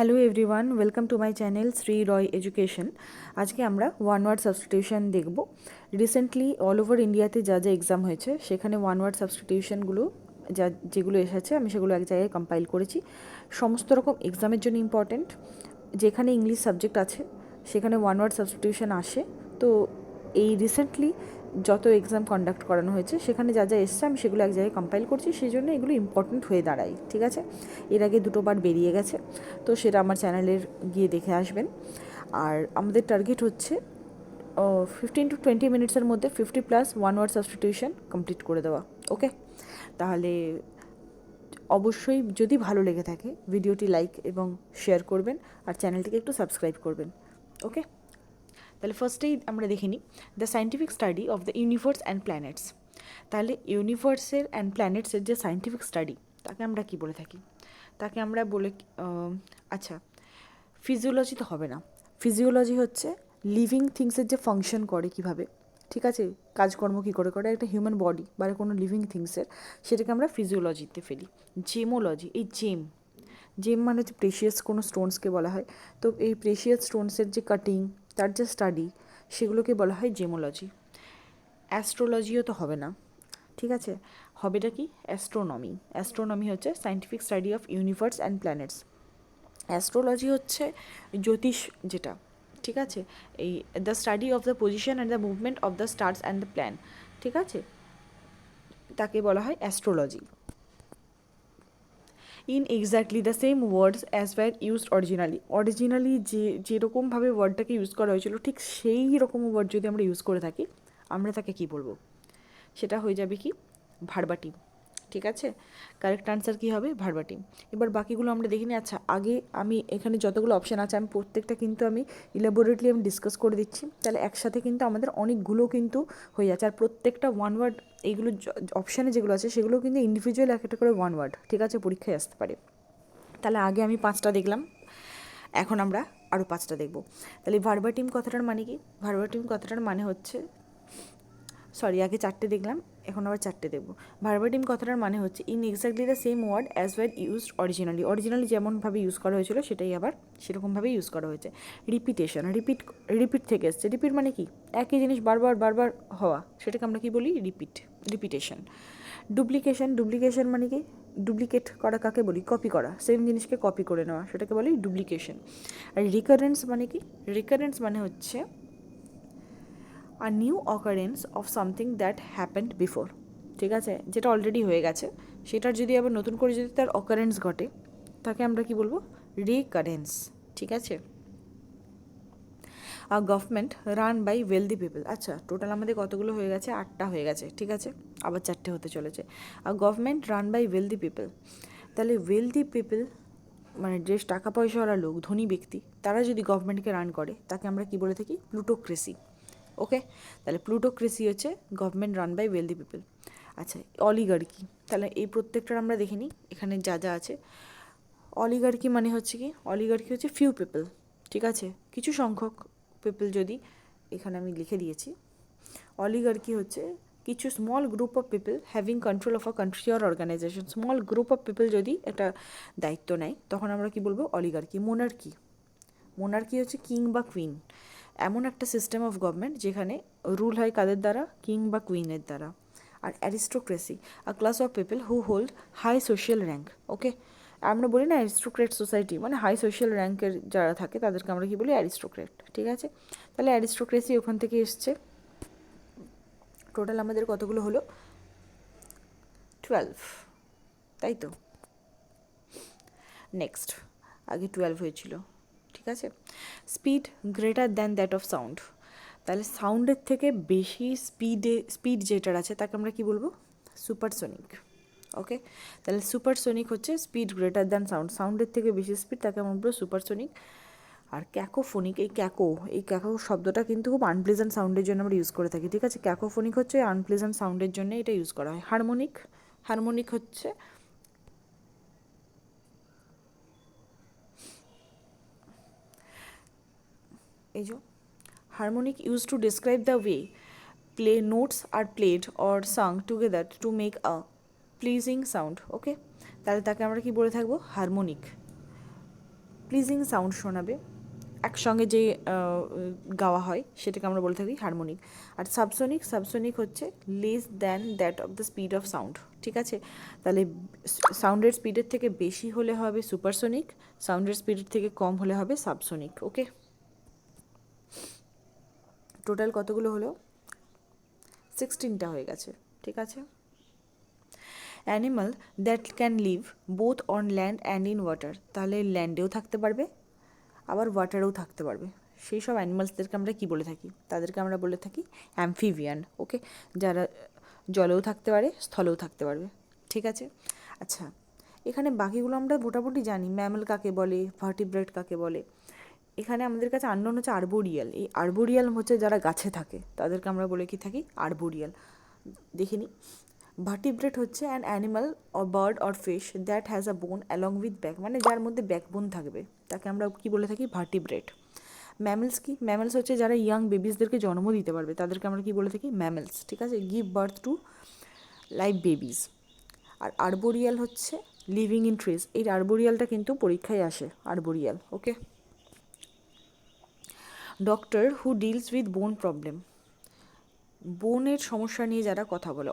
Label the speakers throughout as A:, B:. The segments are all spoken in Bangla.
A: Hello everyone, welcome to my channel Shri Roy education. আজকে আমরা ওয়ান ওয়ার্ড সাবস্টিটিউশন দেখব। রিসেন্টলি অল ওভার ইন্ডিয়াতে যা যা এক্সাম হয়েছে সেখানে ওয়ান ওয়ার্ড সাবস্টিটিউশনগুলো যেগুলো এসেছে আমি সেগুলো এক জায়গায় কম্পাইল করেছি। সমস্ত রকম এক্সামের জন্য ইম্পর্ট্যান্ট। যেখানে ইংলিশ সাবজেক্ট আছে সেখানে ওয়ান ওয়ার্ড সাবস্টিটিউশন আসে। তো এই রিসেন্টলি যত এক্সাম কন্ডাক্ট করানো হয়েছে সেখানে যা যা এসছে আমি সেগুলো এক জায়গায় কম্পাইল করছি, সেই জন্য এগুলো ইম্পর্ট্যান্ট হয়ে দাঁড়ায়। ঠিক আছে, এর আগে দুটোবার বেরিয়ে গেছে, তো সেটা আমার চ্যানেলের গিয়ে দেখে আসবেন। আর আমাদের টার্গেট হচ্ছে 15 to 20 মিনিটসের মধ্যে 50+ ওয়ান ওয়ার্ড সাবস্টিটিউশন কমপ্লিট করে দেওয়া। ওকে, তাহলে অবশ্যই যদি ভালো লেগে থাকে ভিডিওটি লাইক এবং শেয়ার করবেন আর চ্যানেলটিকে একটু সাবস্ক্রাইব করবেন। ওকে, তাহলে ফার্স্টেই আমরা দেখে নিই the scientific study of the universe and planets. তাহলে ইউনিভার্সের অ্যান্ড প্ল্যানেটসের যে সায়েন্টিফিক স্টাডি তাকে আমরা কি বলে থাকি? তাকে আমরা বলে আচ্ছা, ফিজিওলজি তো হবে না। ফিজিওলজি হচ্ছে লিভিং থিংসের যে ফাংশন করে কীভাবে, ঠিক আছে, কাজকর্ম কী করে করে একটা হিউম্যান বডি বা কোনো লিভিং থিংসের, সেটাকে আমরা ফিজিওলজিতে ফেলি। জেমোলজি, এই জেম মানে হচ্ছে প্রেশিয়াস কোনো স্টোনসকে বলা হয়। তো এই প্রেশিয়াস স্টোনসের যে কাটিং, তার যে স্টাডি, সেগুলোকে বলা হয় জেমোলজি। অ্যাস্ট্রোলজিও তো হবে না, ঠিক আছে, হবেটা কি? অ্যাস্ট্রোনমি। অ্যাস্ট্রোনমি হচ্ছে scientific study of universe and planets. Astrology হচ্ছে জ্যোতিষ যেটা, ঠিক আছে, এই the study of the position and the movement of the stars and the plan, ঠিক আছে, তাকে বলা হয় astrology. In exactly the same words as were used originally যেরকমভাবে ওয়ার্ডটাকে ইউজ করা হয়েছিল ঠিক সেই রকম ওয়ার্ড যদি আমরা ইউজ করে থাকি, আমরা তাকে কী বলবো? সেটা হয়ে যাবে কি? ভার্বাটিম। ঠিক আছে, কারেক্ট আনসার কী হবে? ভার্বাটিম। এবার বাকিগুলো আমরা দেখিনি। আচ্ছা, আগে আমি এখানে যতগুলো অপশান আছে আমি প্রত্যেকটা কিন্তু আমি ইলাবোরেটলি আমি ডিসকাস করে দিচ্ছি, তাহলে একসাথে কিন্তু আমাদের অনেকগুলো কিন্তু হয়ে যাচ্ছে। আর প্রত্যেকটা ওয়ান ওয়ার্ড, এইগুলো অপশানে যেগুলো আছে সেগুলো কিন্তু ইন্ডিভিজুয়াল একটা করে ওয়ান ওয়ার্ড, ঠিক আছে, পরীক্ষায় আসতে পারে। তাহলে আগে আমি 5টা দেখলাম, এখন আমরা আরও 5টা দেখব। তাহলে ভার্বাটিম কথাটার মানে কি? ভার্বাটিম কথাটার মানে হচ্ছে, আগে 4টে দেখলাম, এখন আবার 4টে দেখব। ভার্বাটিম কথাটার মানে হচ্ছে in exactly the same word as were used originally যেমনভাবে ইউজ করা হয়েছিল সেটাই আবার সেরকমভাবেই ইউজ করা হয়েছে। রিপিটেশন, রিপিট থেকে এসছে। রিপিট মানে কি? একই জিনিস বারবার বারবার হওয়া, সেটাকে আমরা কি বলি? রিপিটেশন। ডুপ্লিকেশন মানে কি? ডুপ্লিকেট করা কাকে বলি? কপি করা, সেম জিনিসকে কপি করে নেওয়া, সেটাকে বলি ডুপ্লিকেশন। আর রিকারেন্স মানে কি? রিকারেন্স মানে হচ্ছে a new occurrence of something that happened before, ঠিক আছে, যেটা অলরেডি হয়ে গেছে সেটার যদি আবার নতুন করে যদি তার অকারেন্স ঘটে তাকে আমরা কি বলবো? রিকারেন্স, ঠিক আছে। A government run by wealthy people. আচ্ছা, টোটাল আমাদের কতগুলো হয়ে গেছে? 8টা হয়ে গেছে, ঠিক আছে, আবার 4টে হতে চলেছে। A government run by wealthy people. তাহলে ওয়েলদি পিপল মানে যে টাকা পয়সাওয়ালা লোক, ধনী ব্যক্তি, তারা যদি গভর্নমেন্টকে রান করে তাকে আমরা কি বলে থাকি? প্লুটোক্রেসি। ওকে, তাহলে প্লুটোক্রেসি হচ্ছে government run by wealthy people. আচ্ছা, অলিগার্কি, তাহলে এই প্রত্যেকটার আমরা দেখে নিই এখানে যা যা আছে। অলিগার্কি মানে হচ্ছে কি? অলিগার্কি হচ্ছে ফিউ পিপল, ঠিক আছে, কিছু সংখ্যক পিপল, যদি এখানে আমি লিখে দিয়েছি। অলিগার্কি হচ্ছে কিছু small group of people having control of a country or organization. Small group of people যদি একটা দায়িত্ব নেয় তখন আমরা কি বলবো? অলিগার্কি। মোনার্কি হচ্ছে কিং বা কুইন, এমন একটা সিস্টেম অফ গভর্নমেন্ট যেখানে রুল হয় কাদের দ্বারা? কিং বা কুইনের দ্বারা। আর aristocracy, a class of people who hold high social rank. Okay, আমরা বলি না অ্যারিস্টোক্রেট সোসাইটি, মানে হাই সোশ্যাল র্যাঙ্কের যারা থাকে তাদেরকে আমরা কি বলি? অ্যারিস্টোক্রেট, ঠিক আছে। তাহলে অ্যারিস্টোক্রেসি ওখান থেকে এসছে। টোটাল আমাদের কতগুলো হলো? 12, তাই তো। নেক্সট, আগে 12 হয়েছিল, ঠিক আছে। Speed greater than that of sound. তাহলে সাউন্ডের থেকে বেশি স্পিড যেটার আছে তাকে আমরা কি বলবো? সুপারসোনিক। ওকে, তাহলে সুপারসোনিক হচ্ছে স্পিড গ্রেটার দ্যান সাউন্ডের থেকে বেশি স্পিড, তাকে আমরা বলবো সুপারসোনিক। আর ক্যাকোফোনিক, এই ক্যাকো শব্দটা কিন্তু খুব আনপ্লেজেন্ট সাউন্ডের জন্য আমরা ইউজ করে থাকি, ঠিক আছে। ক্যাকোফোনিক হচ্ছে আনপ্লেজেন্ট সাউন্ডের জন্য এটা ইউজ করা হয়। হারমোনিক হচ্ছে এই যে harmonic used to describe the way play notes are played or sung together to make a pleasing sound. ওকে, তাহলে তাকে আমরা কি বলে থাকবো? হারমোনিক। প্লিজিং সাউন্ড শোনাবে, একসঙ্গে যে গাওয়া হয় সেটাকে আমরা বলে থাকি হারমোনিক। আর সাবসোনিক হচ্ছে less than that of the speed of sound, ঠিক আছে। তাহলে সাউন্ডের স্পিডের থেকে বেশি হলে হবে সুপারসোনিক, সাউন্ডের স্পিডের থেকে কম হলে হবে সাবসোনিক। ওকে, টোটাল কতগুলো হলো? 16টা হয়ে গেছে, ঠিক আছে। Animal that can live both on land and in water, তাহলে ল্যান্ডেও থাকতে পারবে আবার ওয়াটারেও থাকতে পারবে। সেই সব অ্যানিমালসদেরকে আমরা কী বলে থাকি? তাদেরকে আমরা বলে থাকি অ্যামফিবিয়ান। ওকে, যারা জলেও থাকতে পারে, স্থলেও থাকতে পারবে, ঠিক আছে। আচ্ছা, এখানে বাকিগুলো আমরা মোটামুটি জানি, ম্যামেল কাকে বলে, ভার্টিব্রেট কাকে বলে। এখানে আমাদের কাছে আননোন হচ্ছে আর্বোরিয়াল। এই আর্বোরিয়াল হচ্ছে যারা গাছে থাকে, তাদেরকে আমরা বলে কি থাকি? আর্বোরিয়াল। দেখিনি। ভার্টিব্রেট হচ্ছে an animal or bird or fish that has a বোন অ্যালং উইথ ব্যাক, মানে যার মধ্যে ব্যাকবোন থাকবে, তাকে আমরা কি বলে থাকি? ভার্টিব্রেট। ম্যামেলস কি? ম্যামেলস হচ্ছে যারা ইয়াং বেবিসদেরকে জন্ম দিতে পারবে, তাদেরকে আমরা কি বলে থাকি? ম্যামেলস, ঠিক আছে। Give birth to live babies. আর আর্বোরিয়াল হচ্ছে লিভিং ইন ট্রিজ। এই আর্বোরিয়ালটা কিন্তু পরীক্ষায় আসে, arboreal. Okay, doctor who deals with bone problem, বোনের সমস্যা নিয়ে যারা কথা বলে।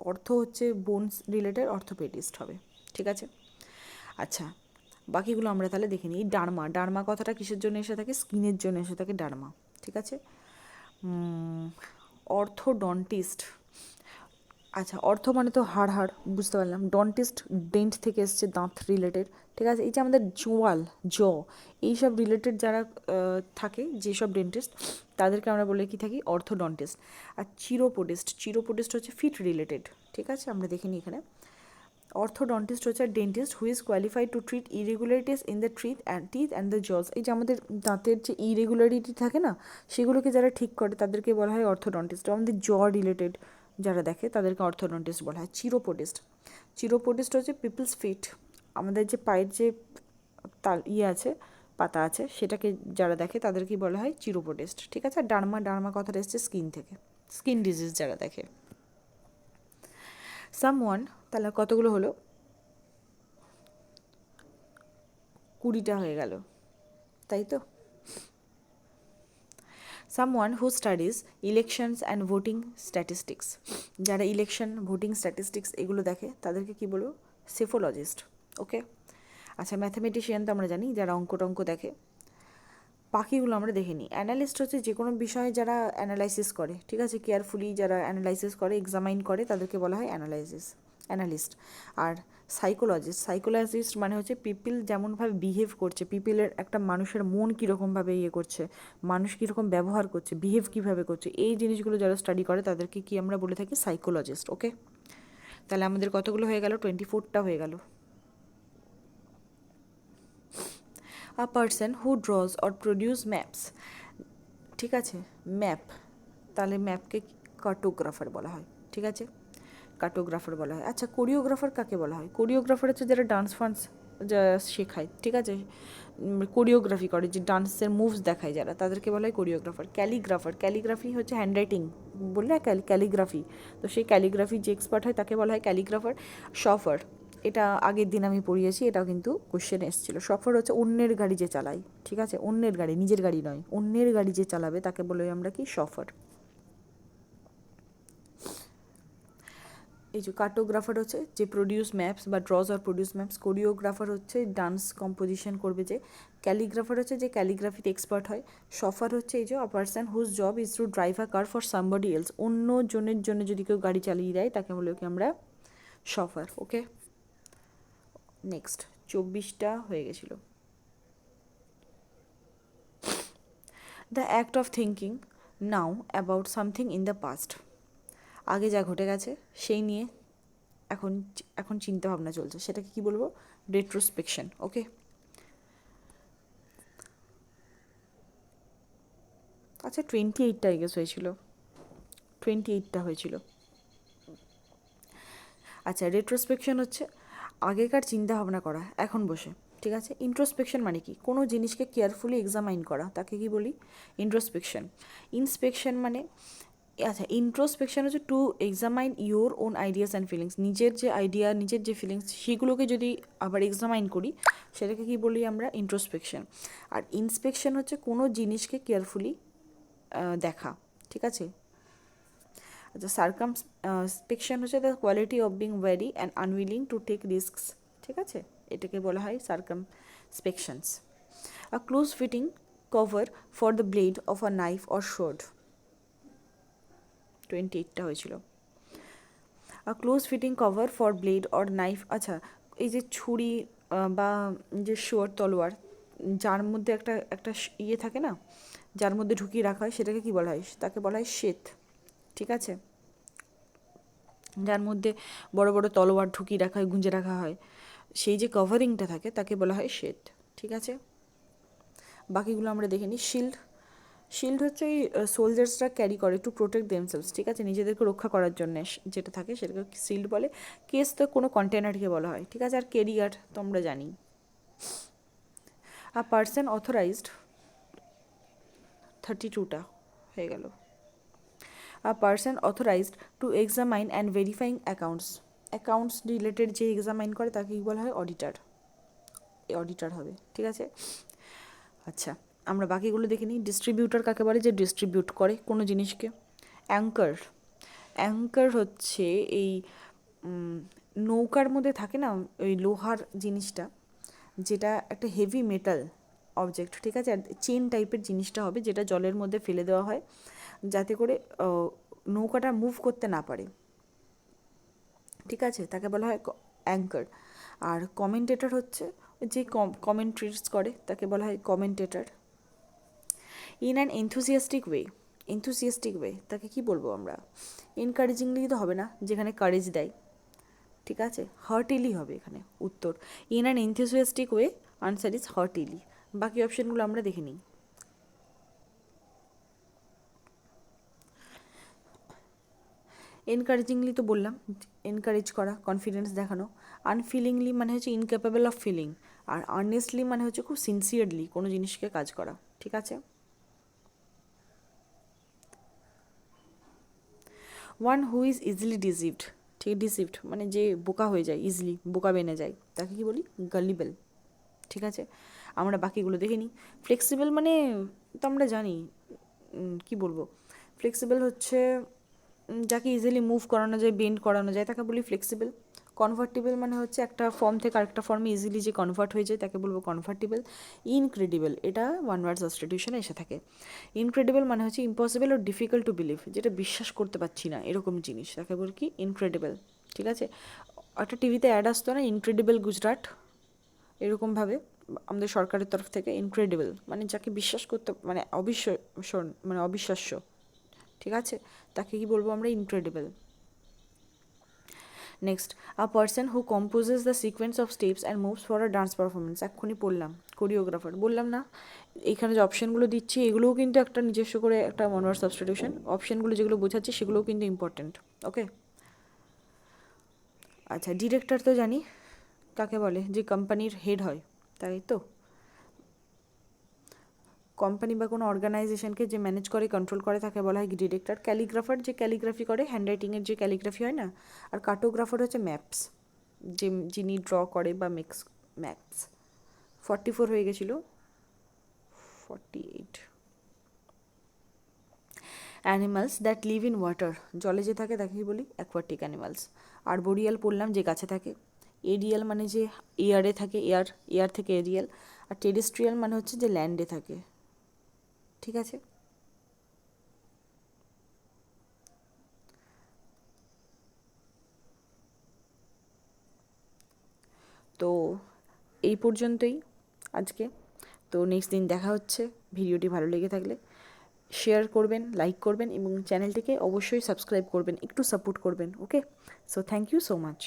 A: অর্থ হচ্ছে বোনস রিলেটেড, অর্থোপেডিস্ট হবে, ঠিক আছে। আচ্ছা, বাকিগুলো আমরা তাহলে দেখে নিই। ডার্মা কথাটা কিসের জন্য এসে থাকে? স্কিনের জন্য এসে থাকে ডার্মা, ঠিক আছে। অর্থোডন্টিস্ট, আচ্ছা, অর্থ মানে তো হাড় বুঝতে পারলাম। ডন্টিস্ট ডেন্ট থেকে এসছে, দাঁত রিলেটেড, ঠিক আছে। এই যে আমাদের চোয়াল, এইসব রিলেটেড যারা থাকে, যেসব ডেন্টিস্ট, তাদেরকে আমরা বলে কি থাকি? অর্থোডন্টিস্ট। আর চিরোপোডিস্ট হচ্ছে ফিট রিলেটেড, ঠিক আছে। আমরা দেখে নিই এখানে। অর্থোডন্টিস্ট হচ্ছে dentist who is qualified to treat irregularities in the teeth and the জজ। এই যে আমাদের দাঁতের যে ইরেগুলারিটি থাকে না, সেগুলোকে যারা ঠিক করে তাদেরকে বলা হয় অর্থোডন্টিস্ট। আমাদের রিলেটেড যারা দেখে তাদেরকে অর্থোডন্টিস্ট বলা হয়। চিরোপোডিস্ট হচ্ছে পিপলস ফিট, আমাদের যে পায়ের যে আছে, পাতা আছে, সেটাকে যারা দেখে তাদেরকে বলা হয় চিরোপোডিস্ট, ঠিক আছে। ডার্মা কথাটা এসছে স্কিন থেকে, স্কিন ডিজিজ যারা দেখে। সামওয়ান, তাহলে কতগুলো হলো? 20টা হয়ে গেল, তাই তো। Someone who studies elections and voting statistics, যারা ইলেকশন, ভোটিং স্ট্যাটিস্টিক্স এগুলো দেখে তাদেরকে কী বলবো? সেফোলজিস্ট। ওকে, আচ্ছা, ম্যাথামেটিশিয়ান তো আমরা জানি, যারা অঙ্ক দেখে। বাকিগুলো আমরা দেখে নিই। অ্যানালিস্ট হচ্ছে যে কোনো বিষয়ে যারা অ্যানালাইসিস করে, ঠিক আছে, কেয়ারফুলি যারা অ্যানালাইসিস করে, এক্সামাইন করে, তাদেরকে বলা হয় অ্যানালিস্ট। আর সাইকোলজিস্ট মানে হচ্ছে পিপল যেমনভাবে বিহেভ করছে, পিপলের একটা মানুষের মন কীরকমভাবে করছে, মানুষ কীরকম ব্যবহার করছে, বিহেভ কীভাবে করছে, এই জিনিসগুলো যারা স্টাডি করে তাদেরকে কি আমরা বলে থাকি? সাইকোলজিস্ট। ওকে, তাহলে আমাদের কতগুলো হয়ে গেল? 24টা হয়ে গেল। A person who ড্রজ or produce maps, ঠিক আছে, ম্যাপ, তাহলে ম্যাপকে কার্টোগ্রাফার বলা হয়, ঠিক আছে, কার্টোগ্রাফার বলা হয়। আচ্ছা, কোরিওগ্রাফার কাকে বলা হয়? কোরিওগ্রাফার হচ্ছে যারা ডান্স ফান্স যা শেখায়, ঠিক আছে, কোরিওগ্রাফি করে, যে ডান্সের মুভস দেখায় যারা, তাদেরকে বলা হয় কোরিওগ্রাফার। ক্যালিগ্রাফি হচ্ছে হ্যান্ডরাইটিং, বললে ক্যালিগ্রাফি, তো সেই ক্যালিগ্রাফি যে এক্সপার্ট হয় তাকে বলা হয় ক্যালিগ্রাফার। শফার, এটা আগের দিন আমি পড়িয়েছি, এটাও কিন্তু কোশ্চেন এসেছিলো। শফার হচ্ছে অন্যের গাড়ি যে চালায়, ঠিক আছে, অন্যের গাড়ি, নিজের গাড়ি নয়, অন্যের গাড়ি যে চালাবে তাকে বলে আমরা কি? শফার। এই যে কার্টোগ্রাফার হচ্ছে যে প্রডিউস ম্যাপস বা ড্রজ আর প্রডিউস ম্যাপস। কোরিওগ্রাফার হচ্ছে ডান্স কম্পোজিশন করবে যে। ক্যালিগ্রাফার হচ্ছে যে ক্যালিগ্রাফিতে এক্সপার্ট হয়। শফার হচ্ছে এই যে a person whose job is to drive a car for somebody else, অন্য জনের জন্য যদি কেউ গাড়ি চালিয়ে দেয় তাকে বলে কি আমরা? শফার। ওকে, নেক্সট 24টা হয়ে গেছিল। The act of thinking now about something in the past, আগে যা ঘটে গেছে সেই নিয়ে এখন চিন্তা ভাবনা চলছে, সেটাকে কি বলবো? রেট্রোস্পেকশন। ওকে, আচ্ছা, 28টা আই গেস হয়েছিল, 28টা হয়েছিল। আচ্ছা, রেট্রোস্পেকশন হচ্ছে আগেকার চিন্তা ভাবনা করা এখন বসে, ঠিক আছে। ইন্ট্রোস্পেকশন মানে কি? কোনো জিনিসকে কেয়ারফুলি এক্সামাইন করা, তাকে কি বলি? ইন্ট্রোস্পেকশন। ইন্সপেকশন মানে আচ্ছা, ইন্ট্রোস্পেকশন হচ্ছে to examine your own ideas and feelings, নিজের যে আইডিয়া, নিজের যে ফিলিংস, সেগুলোকে যদি আবার এক্সামাইন করি, সেটাকে কী বলি আমরা? ইন্ট্রোস্পেকশন। আর ইন্সপেকশন হচ্ছে কোনো জিনিসকে কেয়ারফুলি দেখা, ঠিক আছে? আচ্ছা, সার্কামস্পেকশন হচ্ছে the quality of being wary and unwilling to take risks, ঠিক আছে? এটাকে বলা হয় circumspections. A close fitting cover for the blade of a knife or sword, 28টা হয়েছিল। A close fitting cover for blade or knife, আচ্ছা, এই যে ছুরি বা যে শোয়ার, তলোয়ার, যার মধ্যে একটা একটা ইয়ে থাকে না, যার মধ্যে ঢুকিয়ে রাখা হয়, সেটাকে কী বলা হয়? তাকে বলা হয় শেত, ঠিক আছে? যার মধ্যে বড় বড় তলোয়ার ঢুকিয়ে রাখা হয়, গুঁজে রাখা হয়, সেই যে কভারিংটা থাকে তাকে বলা হয় শেত, ঠিক আছে? বাকিগুলো আমরা দেখে নিই। শিল্ড, শিল্ড হচ্ছে এই সোলজার্সরা ক্যারি করে টু প্রোটেক্ট দেমসেলস, ঠিক আছে? নিজেদেরকে রক্ষা করার জন্য যেটা থাকে সেটাকে শিল্ড বলে। কেস তো কোনো কন্টেনারকে বলা হয়, ঠিক আছে? আর কেরিয়ার তো আমরা জানি। আ পার্সন অথরাইজড, 32টা হয়ে গেল। A person authorised to examine and verifying accounts, accounts related যে এক্সামাইন করে তাকে কী বলা হয়? অডিটার, অডিটার হবে, ঠিক আছে? আচ্ছা, আমরা বাকিগুলো দেখে নিই। ডিস্ট্রিবিউটার কাকে বলে? যে ডিস্ট্রিবিউট করে কোনো জিনিসকে। অ্যাঙ্কার, অ্যাঙ্কার হচ্ছে এই নৌকার মধ্যে থাকে না ওই লোহার জিনিসটা, যেটা একটা হেভি মেটাল অবজেক্ট, ঠিক আছে? আর চেন টাইপের জিনিসটা হবে, যেটা জলের মধ্যে ফেলে দেওয়া হয় যাতে করে নৌকাটা মুভ করতে না পারে, ঠিক আছে? তাকে বলা হয় অ্যাঙ্কার। আর কমেন্টেটর হচ্ছে যে কমেন্ট্রিজ করে তাকে বলা হয় commentator. In an enthusiastic way, enthusiastic way তাকে কী বলবো আমরা? এনকারেজিংলি তো হবে না, যেখানে কারেজ দেয়, ঠিক আছে? হার্টিলি হবে এখানে উত্তর। In an enthusiastic way, answer is heartily. বাকি অপশানগুলো আমরা দেখে নিই। এনকারেজিংলি তো বললাম, এনকারেজ করা, কনফিডেন্স দেখানো। আনফিলিংলি মানে হচ্ছে ইনক্যাপেবল অফ ফিলিং। আর আর্নেস্টলি মানে হচ্ছে খুব সিনসিয়ারলি কোনো জিনিসকে কাজ করা, ঠিক আছে? One who is easily deceived, ঠিক, ডিসিভড মানে যে বোকা হয়ে যায়, ইজিলি বোকা বেনে যায়, তাকে কি বলি? গালিবেল, ঠিক আছে? আমরা বাকিগুলো দেখে নিই। ফ্লেক্সিবল মানে তো আমরা জানি, কি বলবো? ফ্লেক্সিবল হচ্ছে যাকে ইজিলি মুভ করানো যায়, বেন্ড করানো যায়, তাকে বলি ফ্লেক্সিবল। কনভার্টিবল মানে হচ্ছে একটা ফর্ম থেকে আরেকটা ফর্মে ইজিলি যে কনভার্ট হয়ে যায় তাকে বলবো কনভার্টিবল। ইনক্রেডিবল, এটা ওয়ান ওয়ার্ড সাবস্টিটিউশনে এসে থাকে। ইনক্রেডিবল মানে হচ্ছে ইম্পসিবল ও ডিফিকাল্ট টু বিলিভ, যেটা বিশ্বাস করতে পারছি না এরকম জিনিস, তাকে বলি কি? ইনক্রেডিবল, ঠিক আছে? একটা টিভিতে অ্যাড আসতো না, ইনক্রেডিবল গুজরাট, এরকমভাবে আমাদের সরকারের তরফ থেকে। ইনক্রেডিবল মানে যাকে বিশ্বাস করতে মানে মানে অবিশ্বাস্য, ঠিক আছে? তাকে কি বলবো আমরা? Incredible. Next, a person who composes the sequence of steps and moves for a dance performance, এক্ষুনি পড়লাম, কোরিওগ্রাফার। বললাম না এইখানে যে অপশানগুলো দিচ্ছি এগুলোও কিন্তু একটা নিজস্ব করে একটা ওয়ান-ওয়ার্ড সাবস্টিটিউশন। অপশানগুলো যেগুলো বোঝাচ্ছি সেগুলোও কিন্তু ইম্পর্টেন্ট, ওকে? আচ্ছা, ডিরেক্টর তো জানি কাকে বলে, যে কোম্পানির হেড হয়, তাই তো? কোম্পানি বা কোনো অর্গানাইজেশনকে যে ম্যানেজ করে, কন্ট্রোল করে, তাকে বলা হয় ডিরেক্টর। ক্যালিগ্রাফার যে ক্যালিগ্রাফি করে, হ্যান্ডরাইটিংয়ের যে ক্যালিগ্রাফি হয় না। আর কার্টোগ্রাফার হচ্ছে ম্যাপস, যে যিনি ড্র করে বা মেক্স ম্যাপস। 44 হয়ে গেছিলো, 48। Animals that live in water, জলে যে থাকে তাকে বলি অ্যাকোয়াটিক অ্যানিমালস। আরবোরিয়াল পড়লাম, যে গাছে থাকে। এরিয়াল মানে যে এয়ারে থাকে, এয়ার থেকে এরিয়াল। আর টেরেস্ট্রিয়াল মানে হচ্ছে যে ল্যান্ডে থাকে, ঠিক আছে? তো এই পর্যন্তই আজকে। তো নেক্সট দিন দেখা হচ্ছে। ভিডিওটি ভালো লেগে থাকলে শেয়ার করবেন, লাইক করবেন এবং চ্যানেলটিকে অবশ্যই সাবস্ক্রাইব করবেন, একটু সাপোর্ট করবেন, okay? So thank you so much.